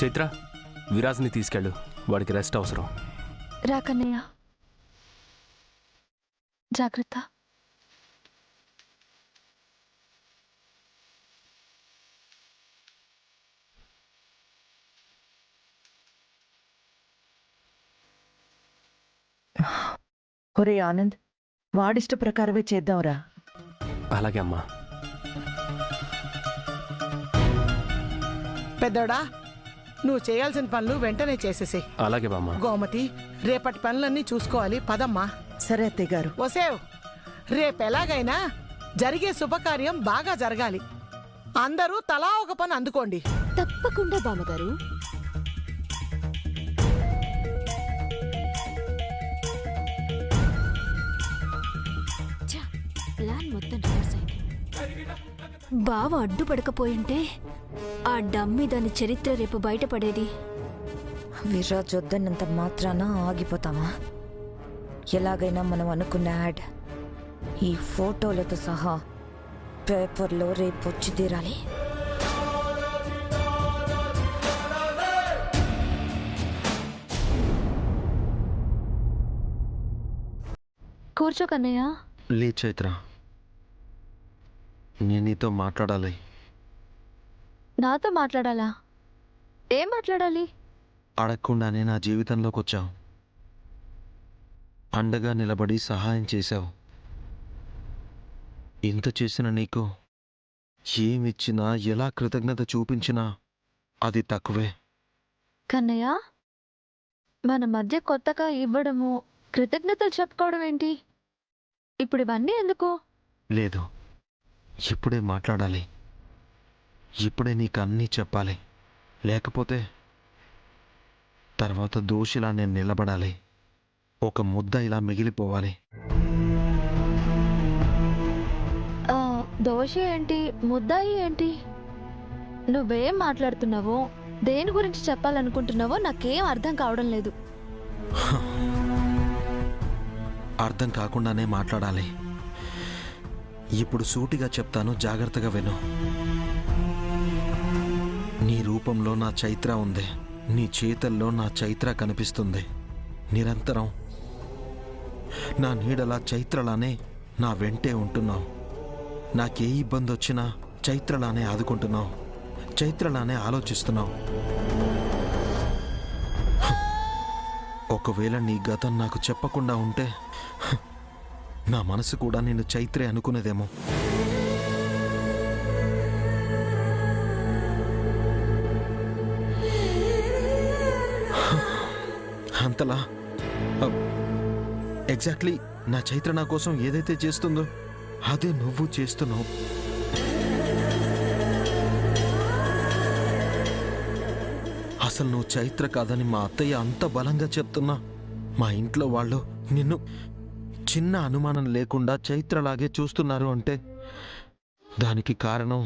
చైత్ర, విరాజ్ని తీసుకెళ్ళు, వాడికి రెస్ట్ అవసరం. రా కన్నయ్య, జాగ్రత్త. ఒరే ఆనంద్, వాడిష్ట ప్రకారమే చేద్దాంరా. అలాగే అమ్మా. పెద్దోడా, నువ్వు చేయాల్సిన పనులు వెంటనే చేసేసి. అలాగే బామ్మ. గోమతి, రేపటి పనులన్నీ చూసుకోవాలి, పదమ్మా. సరే అత్తయ్య గారు. వసేవ్, రేపెలాగైనా జరిగే శుభకార్యం బాగా జరగాలి. అందరూ తలా ఒక పని అందుకోండి. తప్పకుండా బామ్మగారు. ప్లాన్ మొత్తం రివర్స్ అయింది. బావ అడ్డుపడకపోయింటే ఆ డమ్మి దాని చరిత్ర రేపు బయటపడేది. విరాజ్ వద్దన్నంత మాత్రాన ఆగిపోతామా? ఎలాగైనా మనం అనుకున్న యాడ్ ఈ ఫోటోలతో సహా పేపర్లో రేపు వచ్చి తీరాలి. కూర్చో కన్నయ్య. లే చైత్ర, నేను నీతో మాట్లాడాలి. నాతో మాట్లాడాలా? ఏం మాట్లాడాలి? అడగకుండానే నా జీవితంలోకి వచ్చావు, అండగా నిలబడి సహాయం చేశావు. ఇంత చేసిన నీకు ఏమిచ్చినా, ఎలా కృతజ్ఞత చూపించినా అది తక్కువే. కన్నయ్య, మన మధ్య కొత్తగా ఇవ్వడము, కృతజ్ఞతలు చెప్పుకోవడం ఏంటి? ఇప్పుడు ఇవన్నీ ఎందుకు? లేదు, ఇప్పుడే మాట్లాడాలి. ఇప్పుడే నీకు అన్నీ చెప్పాలి. లేకపోతే తర్వాత దోషిలా నేను నిలబడాలి, ఒక ముద్ద ఇలా మిగిలిపోవాలి. దోష ఏంటి, ముద్దాయి ఏంటి? నువ్వేం మాట్లాడుతున్నావో, దేని గురించి చెప్పాలనుకుంటున్నావో నాకేం అర్థం కావడం లేదు. అర్థం కాకుండానే మాట్లాడాలి. ఇప్పుడు సూటిగా చెప్తాను, జాగ్రత్తగా విను. నీ రూపంలో నా చైత్ర ఉంది, నీ చేతల్లో నా చైత్ర కనిపిస్తుంది. నిరంతరం నా నీడలా చైత్రలానే నా వెంటే ఉంటున్నావు. నాకే ఇబ్బంది వచ్చినా చైత్రలానే ఆదుకుంటున్నావు, చైత్రలానే ఆలోచిస్తున్నావు. ఒకవేళ నీ గతం నాకు చెప్పకుండా ఉంటే నా మనసు కూడా నిన్ను చైత్రే అనుకునేదేమో. అంతలా ఎగ్జాక్ట్లీ నా చైత్ర నా కోసం ఏదైతే చేస్తుందో అదే నువ్వు చేస్తున్నావు. అసలు నువ్వు చైత్ర కాదని మా అత్తయ్య అంత బలంగా చెప్తున్నా, మా ఇంట్లో వాళ్ళు నిన్ను చిన్న అనుమానం లేకుండా చైత్రలాగే చూస్తున్నారు అంటే దానికి కారణం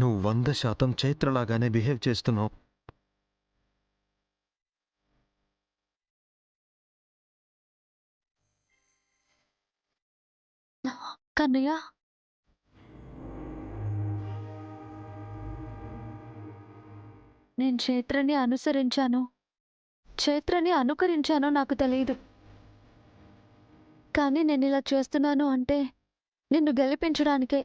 నువ్వు 100% చైత్రలాగానే బిహేవ్ చేస్తున్నావు. కన్నయ్య, నేను చైత్రని అనుసరించాను, చైత్రని అనుకరించానో నాకు తెలియదు. కానీ నేను ఇలా చేస్తున్నాను అంటే నిన్ను గెలిపించడానికే.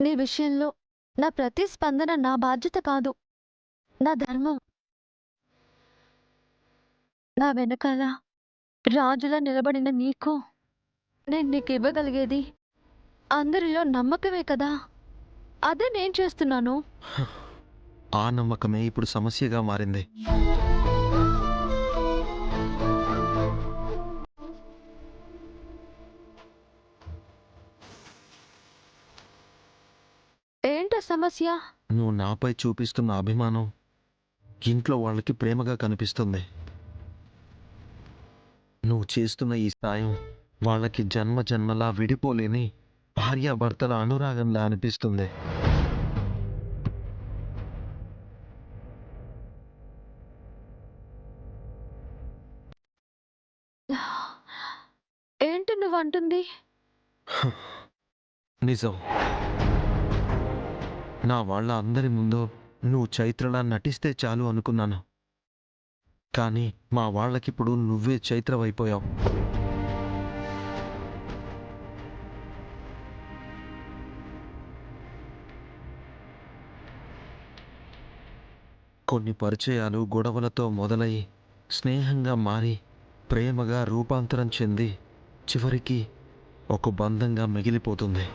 నీ విషయంలో నా ప్రతి స్పందన నా బాధ్యత కాదు, నా ధర్మం. నా వెనకాల రాజులా నిలబడిన నీకు నేను నీకు ఇవ్వగలిగేది అందరిలో నమ్మకమే కదా. అదే నేను చేస్తున్నాను. ఆ నమ్మకమే ఇప్పుడు సమస్యగా మారింది. ఏంట సమస్య? నువ్వు నాపై చూపిస్తున్న అభిమానం ఇంట్లో వాళ్ళకి ప్రేమగా కనిపిస్తుంది. నువ్వు చేస్తున్న ఈ సాయం వాళ్ళకి జన్మ జన్మలా విడిపోలేని భార్యాభర్తల అనురాగంలా అనిపిస్తుంది. ఏంటి నువ్వు అంటుంది? నిజం. నా వాళ్ళ అందరి ముందు నువ్వు చైత్రలా నటిస్తే చాలు అనుకున్నాను. కానీ మా వాళ్ళకిప్పుడు నువ్వే చైత్రవైపోయావు. కొన్ని పరిచయాలు గొడవలతో మొదలై స్నేహంగా మారి ప్రేమగా రూపాంతరం చెంది చివరికి ఒక బంధంగా మిగిలిపోతుంది.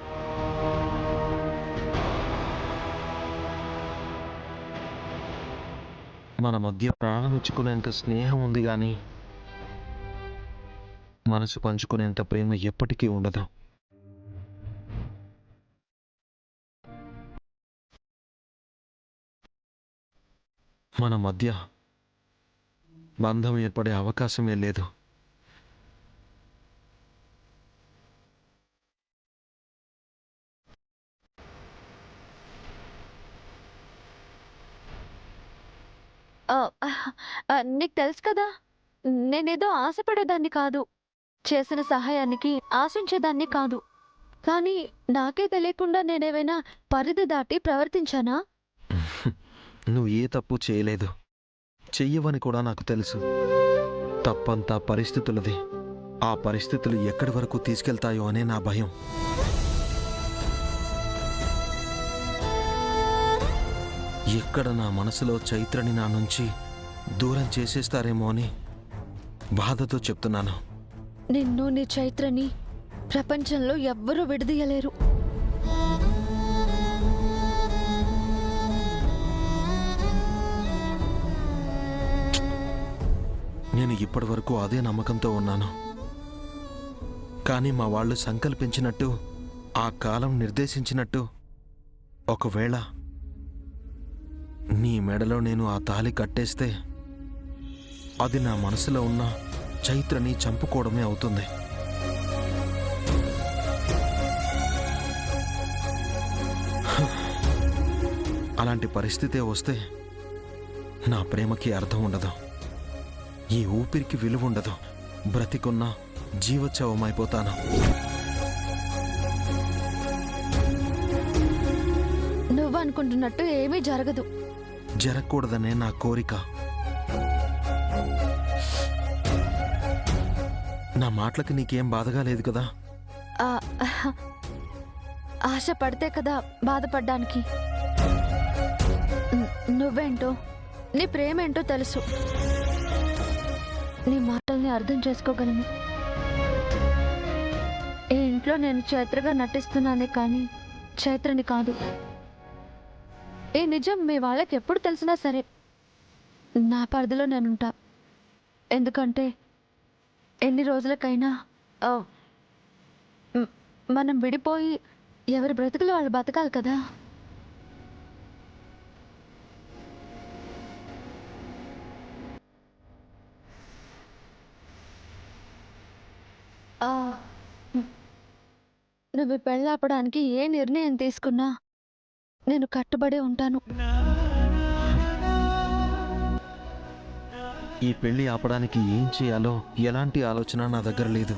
మన మధ్య ప్రాణం ఇచ్చుకునేంత స్నేహం ఉంది కానీ మనసు పంచుకునేంత ప్రేమ ఎప్పటికీ ఉండదు. మన మధ్య బంధం ఏర్పడే అవకాశమే లేదు. నీకు తెలుసు కదా, నేనేదో ఆశపడేదాన్ని కాదు, చేసిన సహాయానికి ఆశించేదాన్ని కాదు. కానీ నాకే తెలియకుండా నేనేమైనా పరిధి దాటి ప్రవర్తించానా? నువ్వు ఏ తప్పు చేయలేదు, చెయ్యవని కూడా నాకు తెలుసు. తప్పంతా పరిస్థితులది. ఆ పరిస్థితులు ఎక్కడి వరకు తీసుకెళ్తాయో అనే నా భయం. ఎక్కడ నా మనసులో చైత్రని నా నుంచి దూరం చేసేస్తారేమో అని బాధతో చెప్తున్నాను. నిన్ను, నీ చైత్రని ప్రపంచంలో ఎవ్వరూ విడదీయలేరు. నేను ఇప్పటి వరకు అదే నమ్మకంతో ఉన్నాను. కానీ మా వాళ్ళు సంకల్పించినట్టు, ఆ కాలం నిర్దేశించినట్టు ఒకవేళ నీ మెడలో నేను ఆ తాళి కట్టేస్తే అది నా మనసులో ఉన్న చైత్రని చంపుకోవడమే అవుతుంది. అలాంటి పరిస్థితే వస్తే నా ప్రేమకి అర్థం ఉండదు, ఈ ఊపిరికి విలువ ఉండదు, బ్రతికున్న జీవోత్సవమైపోతాను. నువ్వు అనుకుంటున్నట్టు ఏమీ జరగదు. జరగకూడదనే నా కోరిక. నా మాటలకి నీకేం బాధగా లేదు కదా? ఆశ పడితే కదా బాధపడ్డానికి. నువ్వేంటో, నీ ప్రేమేంటో తెలుసు. నీ మాటల్ని అర్థం చేసుకోగలను. ఈ ఇంట్లో నేను చైత్రగా నటిస్తున్నానే కానీ చైత్రని కాదు. ఈ నిజం మీ వాళ్ళకి ఎప్పుడు తెలిసినా సరే నా పరిధిలో నేనుంటా. ఎందుకంటే ఎన్ని రోజులకైనా మనం విడిపోయి ఎవరి బ్రతుకులు వాళ్ళు బతకాలి కదా. నువ్వు పెళ్ళాపడానికి ఏ నిర్ణయం తీసుకున్నా నేను కట్టుబడి ఉంటాను. ఈ పెళ్లి ఆపడానికి ఏం చేయాలో ఎలాంటి ఆలోచన నా దగ్గర లేదు.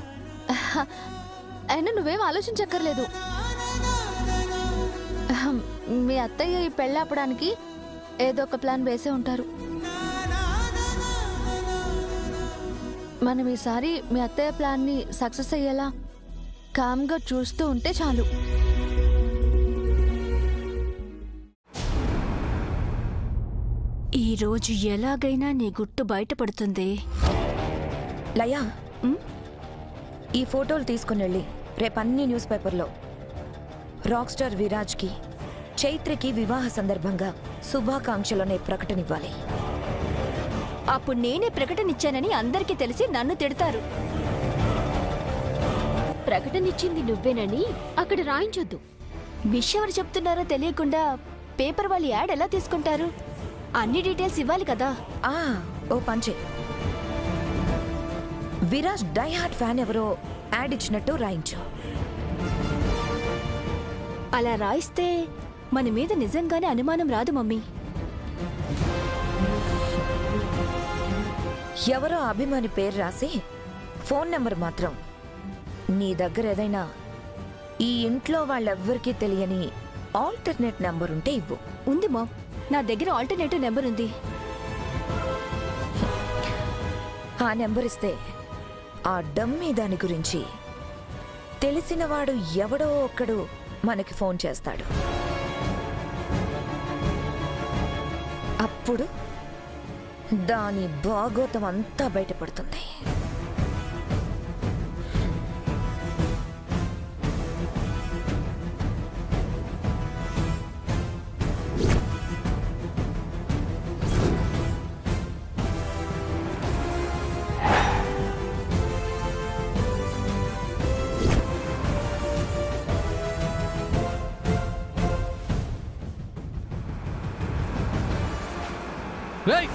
అయినా నువ్వేం ఆలోచించక్కర్లేదు. మీ అత్తయ్య ఈ పెళ్ళాపడానికి ఏదో ఒక ప్లాన్ వేసే ఉంటారు. మనం ఈసారి మీ అత్తయ్య ప్లాన్ని సక్సెస్ అయ్యేలా కామ్గా చూస్తూ ఉంటే చాలు. ఈరోజు ఎలాగైనా నీ గుట్టు బయటపడుతుంది. లయా, ఈ ఫోటోలు తీసుకుని వెళ్ళి రేపన్నీ న్యూస్ పేపర్లో రాక్ స్టార్ విరాజ్కి చైత్రకి వివాహ సందర్భంగా శుభాకాంక్షలనే ప్రకటన ఇవ్వాలి. అప్పుడు నేనే ప్రకటనిచ్చానని అందరికీ తెలిసి నన్ను తిడతారు. ప్రకటనిచ్చింది నువ్వేనని అక్కడ రాయించొద్దు. విషయం ఎవరు చెప్తున్నారో తెలియకుండా పేపర్ వాళ్ళు యాడ్ ఎలా తీసుకుంటారు? అన్ని డీటెయిల్స్ ఇవ్వాలి కదా. ఓ పంచే, విరాజ్ డై హార్ట్ ఫ్యాన్ ఎవరో యాడ్ ఇచ్చినట్టు రాయించు. అలా రాయిస్తే మన మీద నిజంగానే అనుమానం రాదు మమ్మీ. ఎవరో అభిమాని పేరు రాసి ఫోన్ నెంబర్ మాత్రం నీ దగ్గర ఏదైనా ఈ ఇంట్లో వాళ్ళెవ్వరికీ తెలియని ఆల్టర్నేట్ నెంబర్ ఉంటే ఇవ్వు. ఉంది మామ్, నా దగ్గర ఆల్టర్నేటివ్ నెంబర్ ఉంది. ఆ నెంబర్ ఇస్తే ఆ డమ్మీ దాని గురించి తెలిసినవాడు ఎవడో ఒక్కడు మనకి ఫోన్ చేస్తాడు. అప్పుడు దాని భాగోతం అంతా బయటపడుతుంది. రేయ్!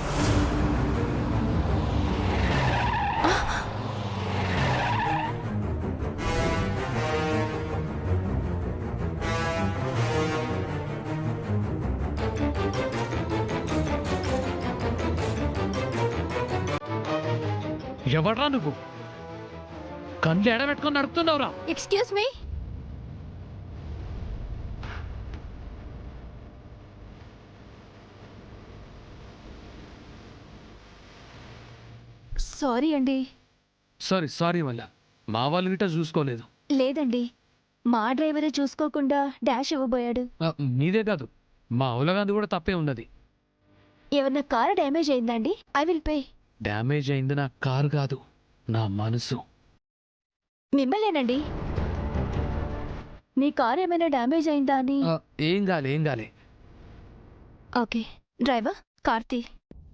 ఎవడ్రా నువ్వు? కళ్ళు ఎడబెట్టుకొని నడుపుతున్నావురా? Excuse me. సారీ అండి. సారీ వల్ల మా వాళ్ళు గిట్ట చూసుకోలేదు. లేదండి, మా డ్రైవరే చూసుకోకుండా డాష్ ఇవ్వబోయాడు. నీదే కాదు, మా అవలగాంది కూడా తప్పే ఉన్నది. ఏమన్నా కారు డ్యామేజ్ అయిందండి? I will pay. డ్యామేజ్ అయింది నా కారు కాదు, నా మనసు. మిమ్మల్నేనండి. మీ కారు ఏమైనా డ్యామేజ్ అయిందా అని. ఏం గాలే. Okay driver, Karthi.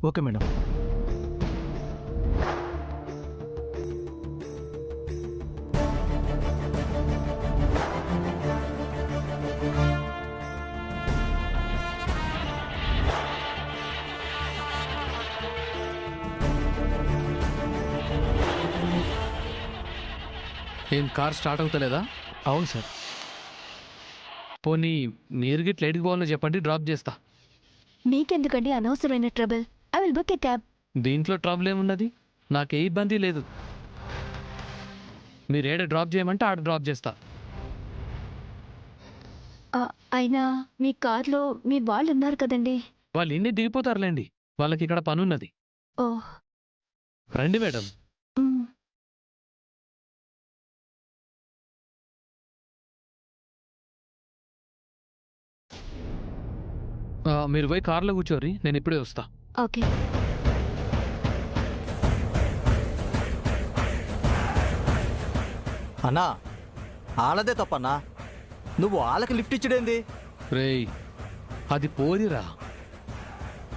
Okay madam. ఏం కార్ స్టార్ట్ అవుతలేదా? అవును సార్. పోనీ మీరు గిట్ల ఎడికి పోవాలని చెప్పండి, డ్రాప్ చేస్తా. మీకెందుకండి అనవసరమైన trouble? I will book A cab. దీంట్లో ట్రబుల్ ఏమున్నది? నాకే ఇబ్బంది లేదు. మీరు ఏడ డ్రాప్ చేయమంటే ఆడ డ్రాప్ చేస్తా. అయినా మీ కార్లో మీ వాళ్ళు ఉన్నారు కదండి. వాళ్ళు ఇన్ని దిగిపోతారులేండి, వాళ్ళకి ఇక్కడ పనున్నది. ఓ రండి మేడం. మ్. మీరు పోయి కార్లో కూర్చోరి, నేను ఇప్పుడే వస్తా. ఓకే. అన్నా, ఆలదే తప్పన్నా. నువ్వు వాళ్ళకి లిఫ్ట్ ఇచ్చుడేంది? రేయ్, అది పోరిరా,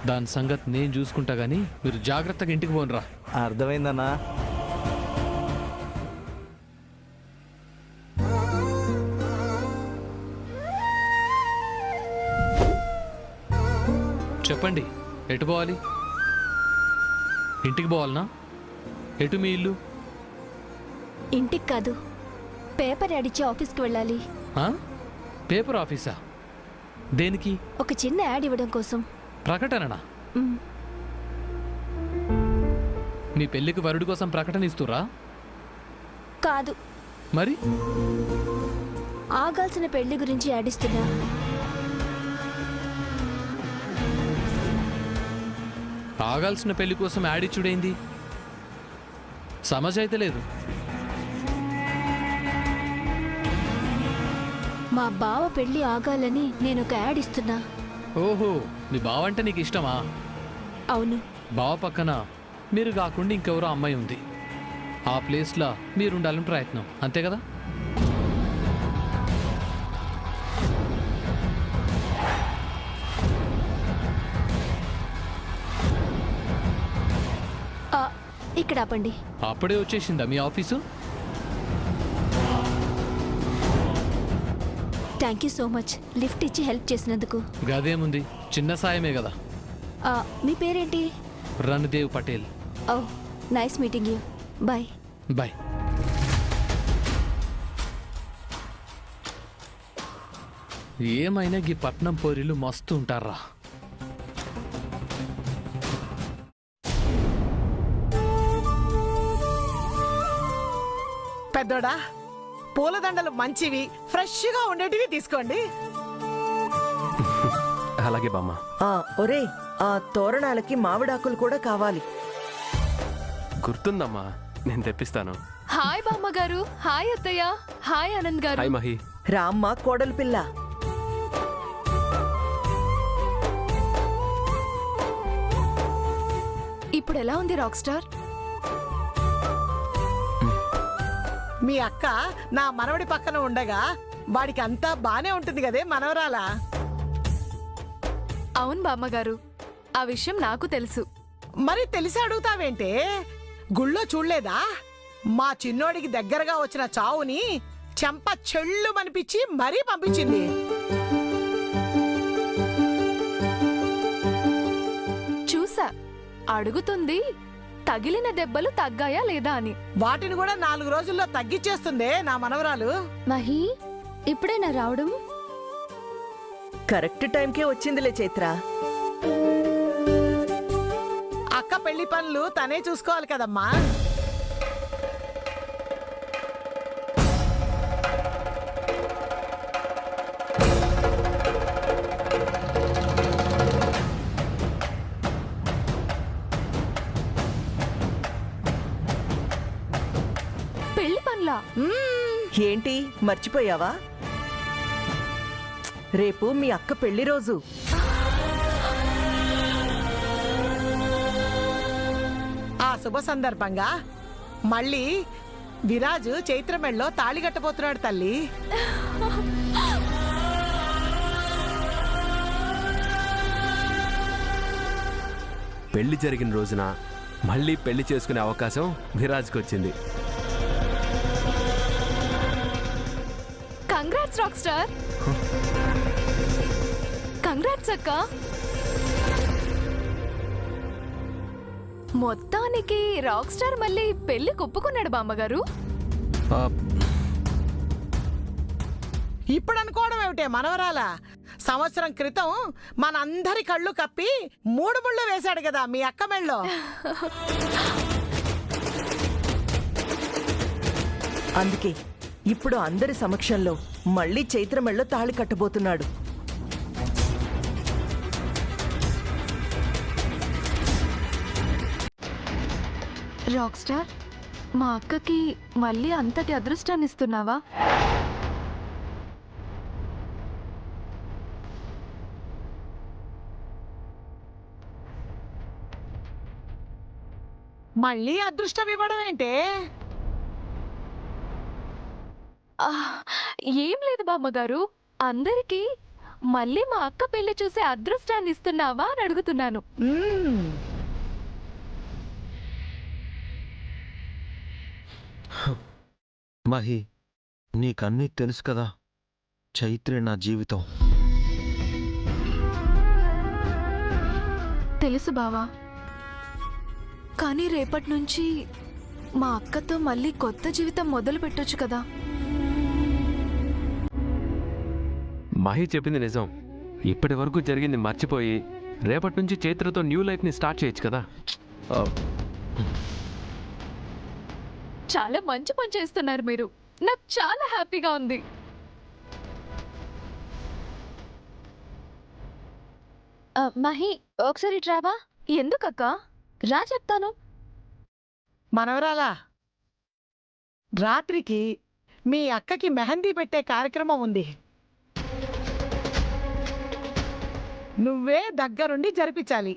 దాని సంగతి నేను చూసుకుంటా గానీ మీరు జాగ్రత్తగా ఇంటికి పోనరా. అర్థమైందన్నా. చెప్పండి, ఎటు పోవాలి? ఇంటికి పోవాలనా? ఎటు మీ ఇల్లు? ఇంటికి కాదు, పేపర్ యాడ్ ఇచ్చి ఆఫీస్కి వెళ్ళాలి. పేపర్ ఆఫీసా? దేనికి? ఒక చిన్న యాడ్ ఇవ్వడం కోసం. ప్రకటననా? మ్. మీ పెళ్లికి వరుడి కోసం ప్రకటన ఇస్తురా? కాదు, మరి ఆగాల్సిన పెళ్లి గురించి యాడ్ ఇస్తున్నా. ఆగాల్సిన పెళ్లి కోసం యాడ్ ఇచ్చుడేంది? సమజ్ అయితే లేదు. మా బావ పెళ్లి ఆగాలని నేను ఒక యాడ్ ఇస్తున్నా. ఓహో, మీ బావ అంటే నీకు ఇష్టమా? అవును. బావ పక్కన మీరు కాకుండా ఇంకెవరో అమ్మాయి ఉంది. ఆ ప్లేస్లో మీరుండాలని ప్రయత్నం, అంతే కదా? ఇక్కడ ఆపండి. అప్పుడే వచ్చేసిందా మీ office? Thank you so much, lift ఇచ్చి హెల్ప్ చేసినందుకు. గదేముంది, చిన్న సాయమే కదా. మీ పేరేంటి? రణదేవ్ పటేల్. ఓ, nice meeting you. Bye. Bye. ఏమైనా ఈ పట్నం పోరీలు మస్తు ఉంటారా. పెద్దోడా, పూలదండలు మంచివి, ఫ్రెష్గా ఉండేటివి తీసుకోండి. అలాగే బామ్మ. ఒరే ఆ తోరణాలకి మామిడాకులు కూడా కావాలి. గుర్తుందమ్మా, నేను తెప్పిస్తాను. హాయ్ బామ్మగారు. హాయ్ అత్తయ్య. హాయ్ ఆనంద్ గారు. హాయ్ మహి. రామ్మ కోడలు పిల్ల. ఇప్పుడు ఎలా ఉంది రాక్ స్టార్? మీ అక్క నా మనవడి పక్కన ఉండగా వాడికి అంతా బానే ఉంటుంది కదే మనవరాలా. అవును బామ్మగారు, ఆ విషయం నాకు తెలుసు. మరి తెలిసి అడుగుతావేంటే? గుళ్ళో చూడలేదా? మా చిన్నోడికి దగ్గరగా వచ్చిన చావుని చెంప చెళ్ళు మనిపించి మరీ పంపించింది. చూసా, అడుగుతుంది తగిలిన దెబ్బలు తగ్గాయా లేదా అని. వాటిని కూడా 4 రోజుల్లో తగ్గిచ్చేస్తుందే నా మనవరాలు. మహి, ఇప్పుడేనా రావడం? కరెక్ట్ టైంకే వచ్చిందిలే చైత్ర. అక్క పెళ్లి పనులు తనే చూసుకోవాలి కదమ్మా. పెళ్లి పనులా? ఏంటి మర్చిపోయావా? రేపు మీ అక్క పెళ్లి రోజు. ఆ శుభ సందర్భంగా మళ్ళీ విరాజు చైత్రమెళ్ళలో తాళి కట్టబోతున్నాడు తల్లి. పెళ్లి జరిగిన రోజున మళ్ళీ పెళ్లి చేసుకునే అవకాశం విరాజ్కి వచ్చింది. Congrats rock star. కంగ్రాట్స్ అక్క. మొత్తానికి రాక్ స్టార్ మళ్ళీ పెళ్లి ఒప్పుకున్నాడు బామ్మగారు. ఆ, ఇప్పుడు అనుకోవడం ఏమిటే మనవరాలా? సంవత్సరం క్రితం మనందరి కళ్ళు కప్పి 3 ముళ్ళు వేశాడు కదా మీ అక్క మెళ్ళో. అందుకే ఇప్పుడు అందరి సమక్షంలో మళ్ళీ చైత్ర మెళ్ళో తాళి కట్టబోతున్నాడు. రాక్ స్టార్, మా అక్కకి మళ్ళీ అంతటి అదృష్టాన్ని ఇస్తున్నావా? మళ్ళీ అదృష్టం ఇవ్వడం ఏంటే? ఏం లేదు బామ్మగారు, అందరికీ మళ్ళీ మా అక్క పెళ్లి చూసే అదృష్టాన్ని ఇస్తున్నావా అని అడుగుతున్నాను. మహి, నీకన్నీ తెలుసు కదా, చైత్రే నా జీవితం. తెలుసు బావా, కానీ రేపటి నుంచి మా అక్కతో మళ్ళీ కొత్త జీవితం మొదలు పెట్టొచ్చు కదా. మహి చెప్పింది నిజం. ఇప్పటి వరకు జరిగింది మర్చిపోయి రేపటి నుంచి చైత్రతో న్యూ లైఫ్ని స్టార్ట్ చేయొచ్చు కదా. చాలా మంచి పని చేస్తున్నారు మీరు. నాకు చాలా హ్యాపీగా ఉంది. మహి, ఒకసారి ట్రావా. ఎందుకక్క? రా చెప్తాను. మనవరాలా, రాత్రికి మీ అక్కకి మెహందీ పెట్టే కార్యక్రమం ఉంది. నువ్వే దగ్గరుండి జరిపించాలి.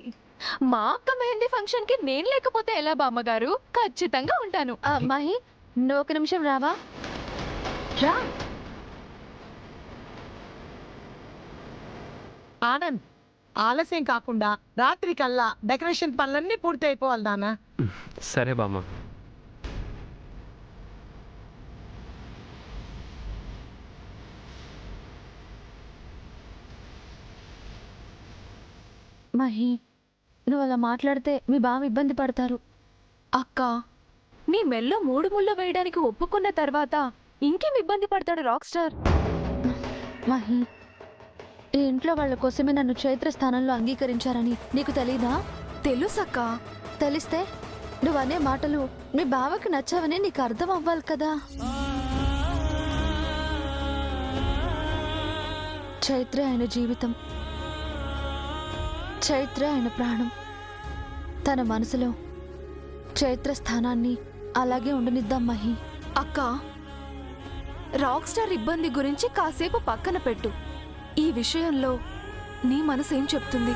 మా అక్క మెహందీ ఫంక్షన్ కి నేను లేకపోతే ఎలా బామ్మగారు? ఖచ్చితంగా ఉంటాను. మహి, నువ్వు ఒక నిమిషం రావా? రా. ఆనంద్, ఆలస్యం కాకుండా రాత్రికల్లా డెకరేషన్ పనులన్నీ పూర్తి అయిపోవాలి నాన్న. సరే బామ్మ. మహి, నువ్వు అలా మాట్లాడితే మీ బావ ఇబ్బంది పడతారు. అక్క, నీ మెల్లో 3 ముళ్ళు వేయడానికి ఒప్పుకున్న తర్వాత ఇంకేం ఇబ్బంది పడతాడు రాక్ స్టార్? మహి, ఈ ఇంట్లో వాళ్ళ కోసమే నన్ను చైత్ర స్థానంలో అంగీకరించారని నీకు తెలీదా? తెలుసక్క. తెలిస్తే నువ్వు అనే మాటలు మీ బావకి నచ్చావని నీకు అర్థం అవ్వాలి కదా. చైత్ర ఆయన జీవితం. చైత్ర ఆయన ప్రాణం. తన మనసులో చైత్ర స్థానాన్ని అలాగే ఉండనిద్దాం మహి. అక్క, రాక్ స్టార్ ఇబ్బంది గురించి కాసేపు పక్కన పెట్టు. ఈ విషయంలో నీ మనసు ఏం చెప్తుంది?